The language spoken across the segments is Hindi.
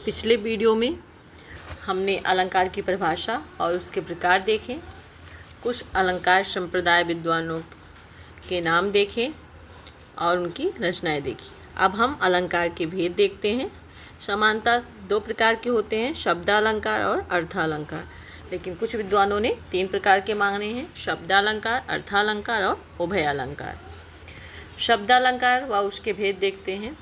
पिछले वीडियो में हमने अलंकार की परिभाषा और उसके प्रकार देखे, कुछ अलंकार संप्रदाय विद्वानों के नाम देखे और उनकी रचनाएं देखी। अब हम अलंकार के भेद देखते हैं। समानता दो प्रकार के होते हैं, शब्दालंकार और अर्थालंकार, लेकिन कुछ विद्वानों ने 3 प्रकार के माने हैं, शब्दालंकार, अर्थालंकार और उभयालंकार। शब्दालंकार व उसके भेद देखते हैं।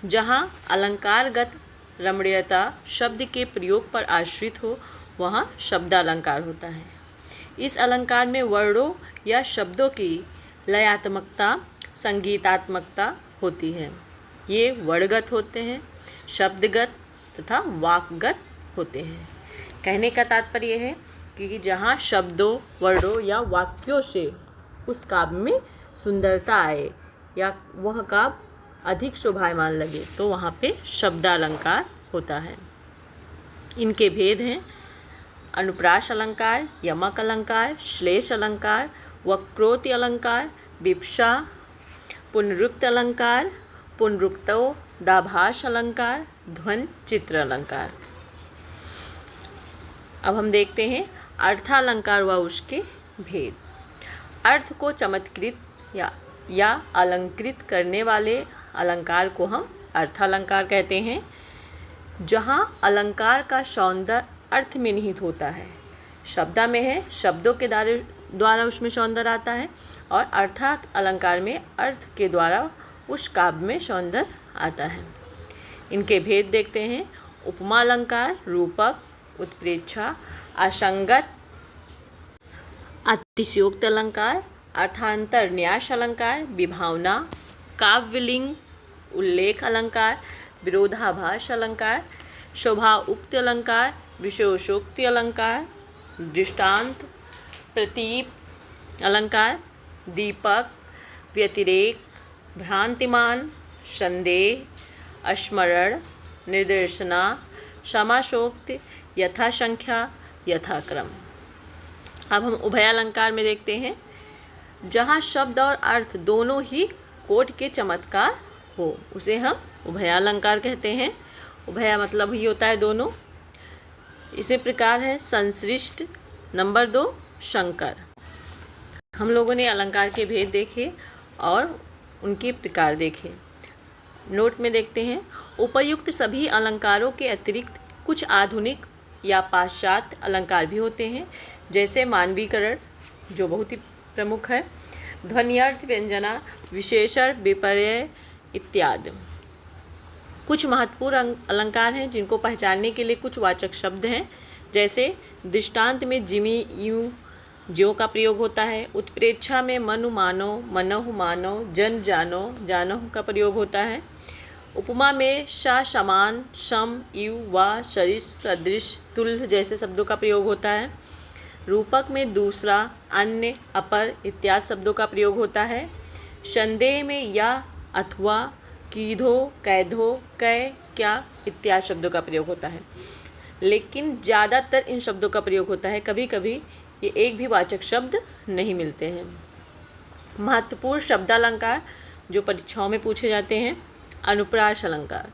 जहाँ अलंकारगत रमणीयता शब्द के प्रयोग पर आश्रित हो वहाँ शब्दालंकार होता है। इस अलंकार में वर्णों या शब्दों की लयात्मकता, संगीतात्मकता होती है। ये वर्णगत होते हैं, शब्दगत तथा वाक्गत होते हैं। कहने का तात्पर्य है कि जहाँ शब्दों, वर्णों या वाक्यों से उस काव्य में सुंदरता आए या वह काव्य अधिक शोभायमान लगे तो वहाँ पे शब्दालंकार होता है। इनके भेद हैं अनुप्रास अलंकार, यमक अलंकार, श्लेष अलंकार, वक्रोक्ति अलंकार, विवक्षा, पुनरुक्त अलंकार, पुनरुक्तो, दाभास अलंकार, ध्वन चित्र अलंकार। अब हम देखते हैं अर्थालंकार व उसके भेद। अर्थ को चमत्कृत या अलंकृत करने वाले अलंकार को हम अर्थालंकार कहते हैं। जहाँ अलंकार का सौंदर्य अर्थ में निहित होता है, शब्दा में है, शब्दों के द्वारा उसमें सौंदर्य आता है, और अर्था अलंकार में अर्थ के द्वारा उस काव्य में सौंदर्य आता है। इनके भेद देखते हैं। उपमा अलंकार, रूपक, उत्प्रेक्षा, असंगत, अतिशयोक्त अलंकार, अर्थांतर न्यास अलंकार, विभावना, काव्यलिंग, उल्लेख अलंकार, विरोधाभास अलंकार, शोभा उक्त अलंकार, विशेषोक्ति अलंकार, दृष्टांत, प्रतीप अलंकार, दीपक, व्यतिरेक, भ्रांतिमान, संदेह, स्मरण, निर्देशना, समासोक्ति, यथासंख्या, यथाक्रम। अब हम उभयालंकार में देखते हैं। जहाँ शब्द और अर्थ दोनों ही कोटि के चमत्कार हो उसे हम उभयालंकार कहते हैं। उभया मतलब ही होता है दोनों। इसमें प्रकार है संश्लिष्ट, नंबर 2 शंकर। हम लोगों ने अलंकार के भेद देखे और उनके प्रकार देखे। नोट में देखते हैं। उपयुक्त सभी अलंकारों के अतिरिक्त कुछ आधुनिक या पाश्चात्य अलंकार भी होते हैं, जैसे मानवीकरण जो बहुत ही प्रमुख है, ध्वन्यर्थ व्यंजना, विशेषण, विपर्य इत्यादि। कुछ महत्वपूर्ण अलंकार हैं जिनको पहचानने के लिए कुछ वाचक शब्द हैं, जैसे दृष्टांत में जिमी, यूं, ज्यों का प्रयोग होता है। उत्प्रेक्षा में मनु मानो, मनहु मानो, जन जानो, जानहु का प्रयोग होता है। उपमा में सा, समान, सम, यू, वा, सरिस, सदृश, तुल्य जैसे शब्दों का प्रयोग होता है। रूपक में दूसरा, अन्य, अपर इत्यादि शब्दों का प्रयोग होता है। संदेह में या, अथवा, कीधो, कैधो, कै, क्या इत्यादि शब्दों का प्रयोग होता है, लेकिन ज़्यादातर इन शब्दों का प्रयोग होता है। कभी कभी ये एक भी वाचक शब्द नहीं मिलते हैं। महत्वपूर्ण शब्दालंकार जो परीक्षाओं में पूछे जाते हैं। अनुप्रास अलंकार,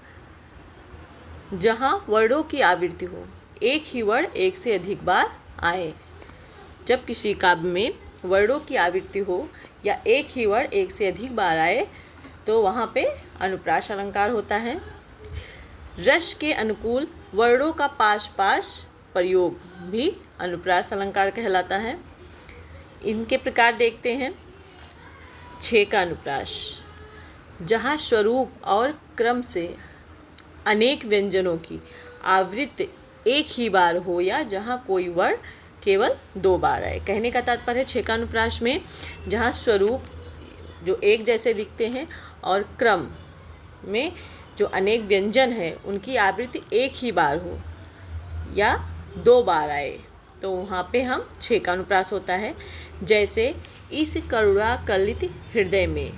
जहाँ वर्णों की आवृत्ति हो, एक ही वर्ण एक से अधिक बार आए। जब किसी काव्य में वर्णों की आवृत्ति हो या एक ही वर्ण एक से अधिक बार आए तो वहाँ पे अनुप्रास अलंकार होता है। रस के अनुकूल वर्णों का पास पास प्रयोग भी अनुप्रास अलंकार कहलाता है। इनके प्रकार देखते हैं। 6 का अनुप्रास, जहाँ स्वरूप और क्रम से अनेक व्यंजनों की आवृत्ति एक ही बार हो या जहाँ कोई वर्ण केवल 2 बार आए। कहने का तात्पर्य 6 का अनुप्रास में जहाँ स्वरूप जो एक जैसे दिखते हैं और क्रम में जो अनेक व्यंजन है उनकी आवृत्ति एक ही बार हो या 2 बार आए तो वहाँ पे हम 6 का अनुप्रास होता है। जैसे इस करुणा कलित हृदय में,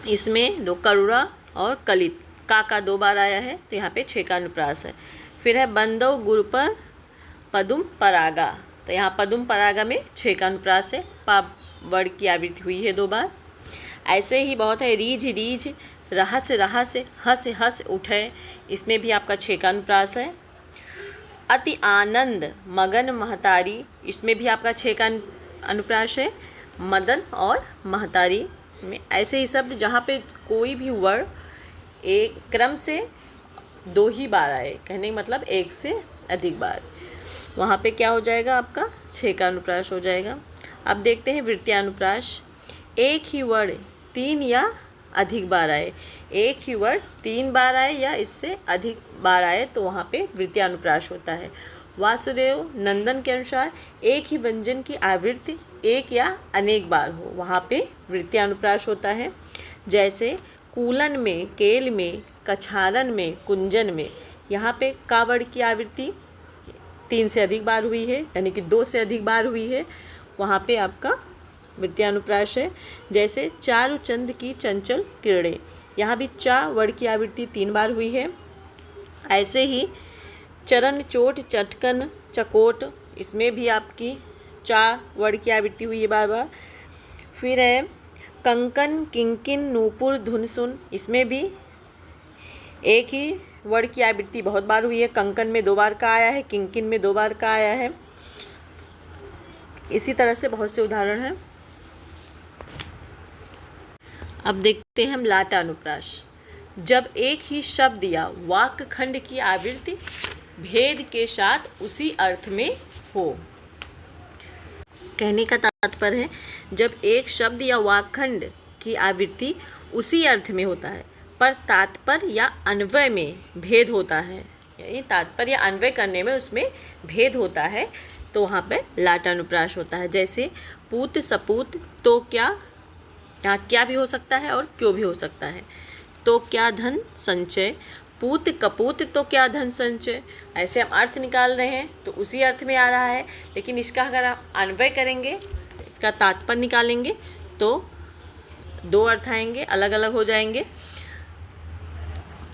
इसमें 2 करुणा और कलित का 2 बार आया है तो यहाँ पे 6 का अनुप्रास है। फिर है बंदो गुरु पर पदुम परागा, तो यहाँ पदुम परागा में 6 का अनुप्रास है। पा वर्ड की आवृत्ति हुई है 2 बार। ऐसे ही बहुत है रीझ रीझ रहा से हंस उठे, इसमें भी आपका 6 का अनुप्रास है। अति आनंद मगन महतारी, इसमें भी आपका 6 का अनुप्रास है। मदन और महतारी में ऐसे ही शब्द जहाँ पे कोई भी वर्ड एक क्रम से 2 ही बार आए, कहने का मतलब 1 से अधिक बार, वहाँ पे क्या हो जाएगा आपका 6 का अनुप्रास हो जाएगा। अब देखते हैं वृत्तीयानुप्रास। एक ही वर्ड 3 या अधिक बार आए, एक ही वर्ड 3 बार आए या इससे अधिक बार आए तो वहाँ पे वृत्तीयानुप्रास होता है। वासुदेव नंदन के अनुसार एक ही व्यंजन की आवृत्ति 1 या अनेक बार हो, वहाँ पे वृत्तीयानुप्रास होता है। जैसे कूलन में, केल में, कछारन में, कुंजन में, यहाँ पे का वर्ड की आवृत्ति 3 से अधिक बार हुई है, यानी कि 2 से अधिक बार हुई है, वहाँ पे आपका वृत्तीयानुप्रास है। जैसे चारुचंद की चंचल किरणें, यहाँ भी चा वर्ड की आवृत्ति 3 बार हुई है। ऐसे ही चरण चोट चटकन चकोट, इसमें भी आपकी चा वर्ड की आवृत्ति हुई है बार बार। फिर है कंकन किंकिन नूपुर धुन सुन, इसमें भी एक ही वर्ड की आवृत्ति बहुत बार हुई है। कंकन में 2 बार का आया है, किंकिन में 2 बार का आया है। इसी तरह से बहुत से उदाहरण हैं। अब देखते हैं हम लाटानुप्रास। जब एक ही शब्द या वाक्य खंड की आवृत्ति भेद के साथ उसी अर्थ में हो, कहने का तात्पर्य है जब एक शब्द या वाक्य खंड की आवृत्ति उसी अर्थ में होता है पर तात्पर्य या अन्वय में भेद होता है, यानी तात्पर्य या अन्वय करने में उसमें भेद होता है, तो वहाँ पे लाटानुप्रास होता है। जैसे पूत सपूत, तो क्या, यहाँ क्या भी हो सकता है और क्यों भी हो सकता है। तो क्या धन संचय, पूत कपूत तो क्या धन संचय, ऐसे हम अर्थ निकाल रहे हैं तो उसी अर्थ में आ रहा है, लेकिन इसका अगर आप अन्वय करेंगे, इसका तात्पर्य निकालेंगे तो 2 अर्थ आएंगे, अलग अलग हो जाएंगे।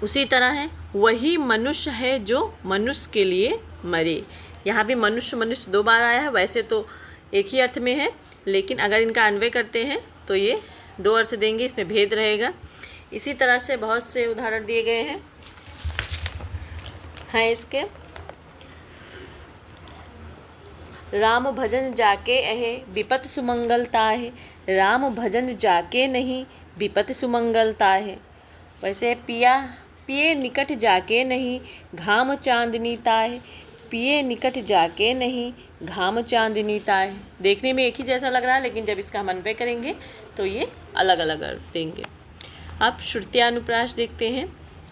उसी तरह है वही मनुष्य है जो मनुष्य के लिए मरे, यहाँ भी मनुष्य मनुष्य 2 बार आया है, वैसे तो एक ही अर्थ में है, लेकिन अगर इनका अन्वय करते हैं तो ये 2 अर्थ देंगे, इसमें भेद रहेगा। इसी तरह से बहुत से उदाहरण दिए गए हैं इसके। राम भजन जाके अहे विपत सुमंगलता है, राम भजन जाके नहीं विपत सुमंगलता है। वैसे पिया पिए निकट जाके नहीं घाम चांदनी ताय, पिए निकट जाके नहीं घाम चांदनी ताय। देखने में एक ही जैसा लग रहा है, लेकिन जब इसका हम अन्वय करेंगे तो ये अलग अलग अर्थ देंगे। अब श्रुत्यानुप्रास देखते हैं।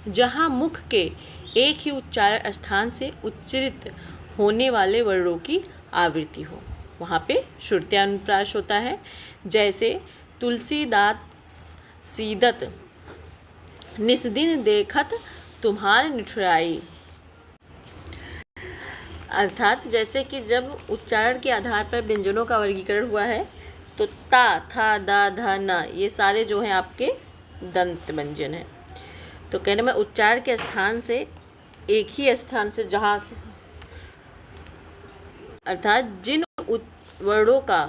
जहाँ मुख के एक ही उच्चारण स्थान से उच्चरित होने वाले वर्णों की आवृत्ति हो, वहाँ पे श्रुत्यानुप्रास होता है। जैसे तुलसीदास सीदत निस्दिन देखत तुम्हार निठुराई, अर्थात जैसे कि जब उच्चारण के आधार पर व्यंजनों का वर्गीकरण हुआ है तो ता, था, दा, धा, ना, ये सारे जो हैं आपके दंत व्यंजन हैं। तो कहने में उच्चारण के स्थान से एक ही स्थान से, जहाँ से अर्थात जिन वर्णों का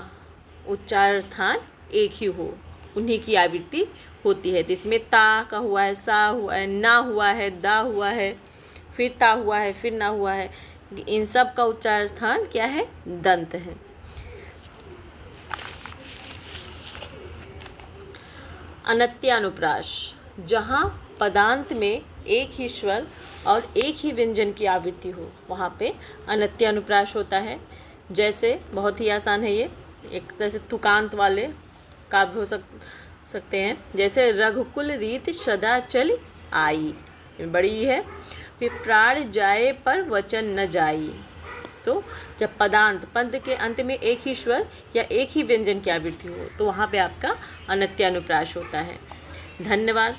उच्चारण स्थान एक ही हो उन्हीं की आवृत्ति होती है। तो इसमें ता का हुआ है, सा हुआ है, ना हुआ है, दा हुआ है, फिर ता हुआ है, फिर ना हुआ है, इन सब का उच्चारण स्थान क्या है, दंत है। अनत्यानुप्रास, जहाँ पदांत में एक ही स्वर और एक ही व्यंजन की आवृत्ति हो, वहाँ पे अनत्यानुप्रास होता है। जैसे बहुत ही आसान है ये, एक जैसे तुकांत वाले काव्य हो सकते हैं। जैसे रघुकुल रीत सदा चल आई, बड़ी है। फिर प्राण जाए पर वचन न जाई, तो जब पदांत पद के अंत में एक ही स्वर या एक ही व्यंजन की आवृत्ति हो तो वहाँ पे आपका अनत्यानुप्रास होता है। धन्यवाद।